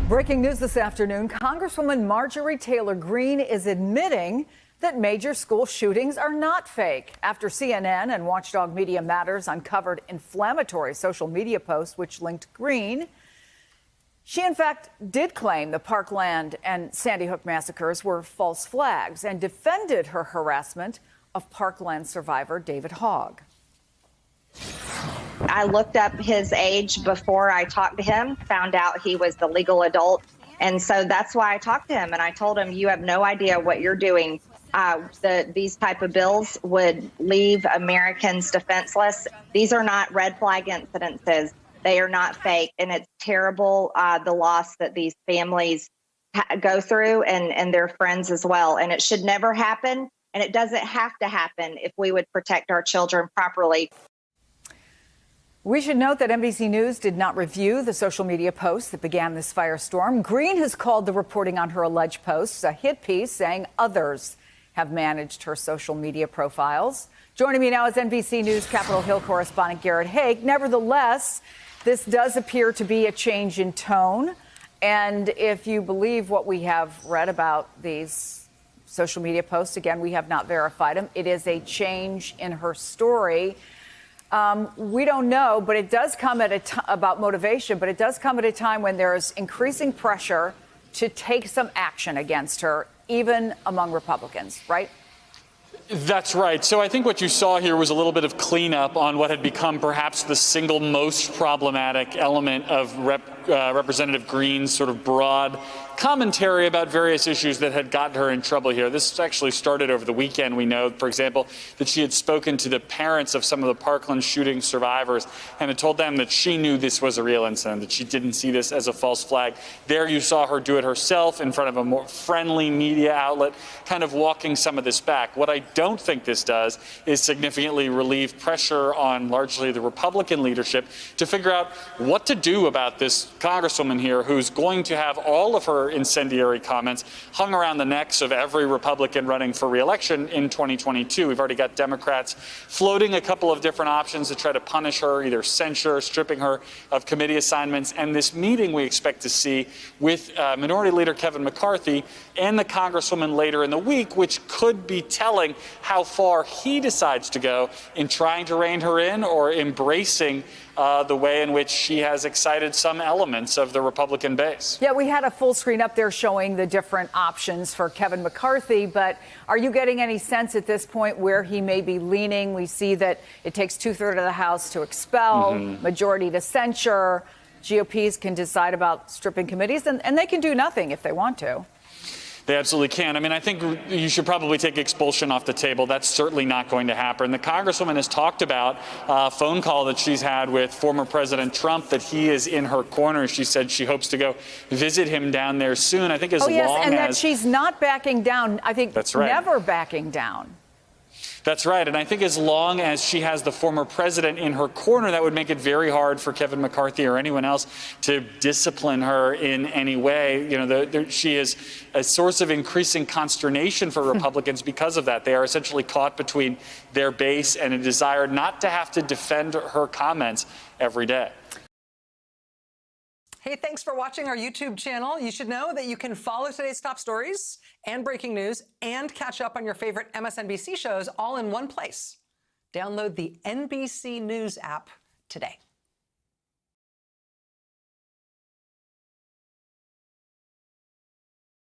Breaking news this afternoon, Congresswoman Marjorie Taylor Greene is admitting that major school shootings are not fake after CNN and Watchdog Media Matters uncovered inflammatory social media posts which linked Greene. She, in fact, did claim the Parkland and Sandy Hook massacres were false flags and defended her harassment of Parkland survivor David Hogg. I looked up his age before I talked to him, found out he was the legal adult. And so that's why I talked to him. And I told him, you have no idea what you're doing. These type of bills would leave Americans defenseless. These are not red flag incidences. They are not fake. And it's terrible, the loss that these families go through and their friends as well. And it should never happen. And it doesn't have to happen if we would protect our children properly. We should note that NBC News did not review the social media posts that began this firestorm. Greene has called the reporting on her alleged posts a hit piece, saying others have managed her social media profiles. Joining me now is NBC News Capitol Hill correspondent Garrett Hogg. Nevertheless, this does appear to be a change in tone. And if you believe what we have read about these social media posts, again, we have not verified them. It is a change in her story. We don't know, but it does come at about motivation, but it does come at a time when there's increasing pressure to take some action against her, even among Republicans, right? That's right. So I think what you saw here was a little bit of cleanup on what had become perhaps the single most problematic element of Representative Greene's sort of broad commentary about various issues that had gotten her in trouble here. This actually started over the weekend. We know, for example, that she had spoken to the parents of some of the Parkland shooting survivors and had told them that she knew this was a real incident, that she didn't see this as a false flag. There you saw her do it herself in front of a more friendly media outlet, kind of walking some of this back. What I don't think this does is significantly relieve pressure on largely the Republican leadership to figure out what to do about this congresswoman here who's going to have all of her incendiary comments hung around the necks of every Republican running for re-election in 2022. We've already got Democrats floating a couple of different options to try to punish her, either censure, stripping her of committee assignments. And this meeting we expect to see with Minority Leader Kevin McCarthy and the Congresswoman later in the week, which could be telling how far he decides to go in trying to rein her in or embracing the way in which she has excited some elements of the Republican base. Yeah, we had a full screen up there showing the different options for Kevin McCarthy, but are you getting any sense at this point where he may be leaning? We see that it takes 2/3 of the House to expel, majority to censure. GOPs can decide about stripping committees, and they can do nothing if they want to. They absolutely can. I mean, I think you should probably take expulsion off the table. That's certainly not going to happen. The Congresswoman has talked about a phone call that she's had with former President Trump, that he is in her corner. She said she hopes to go visit him down there soon. I think as long as... that she's not backing down. I think that's right. Never backing down. That's right. And I think as long as she has the former president in her corner, that would make it very hard for Kevin McCarthy or anyone else to discipline her in any way. You know, she is a source of increasing consternation for Republicans because of that. They are essentially caught between their base and a desire not to have to defend her comments every day. Hey, thanks for watching our YouTube channel. You should know that you can follow today's top stories and breaking news and catch up on your favorite MSNBC shows all in one place. Download the NBC News app today.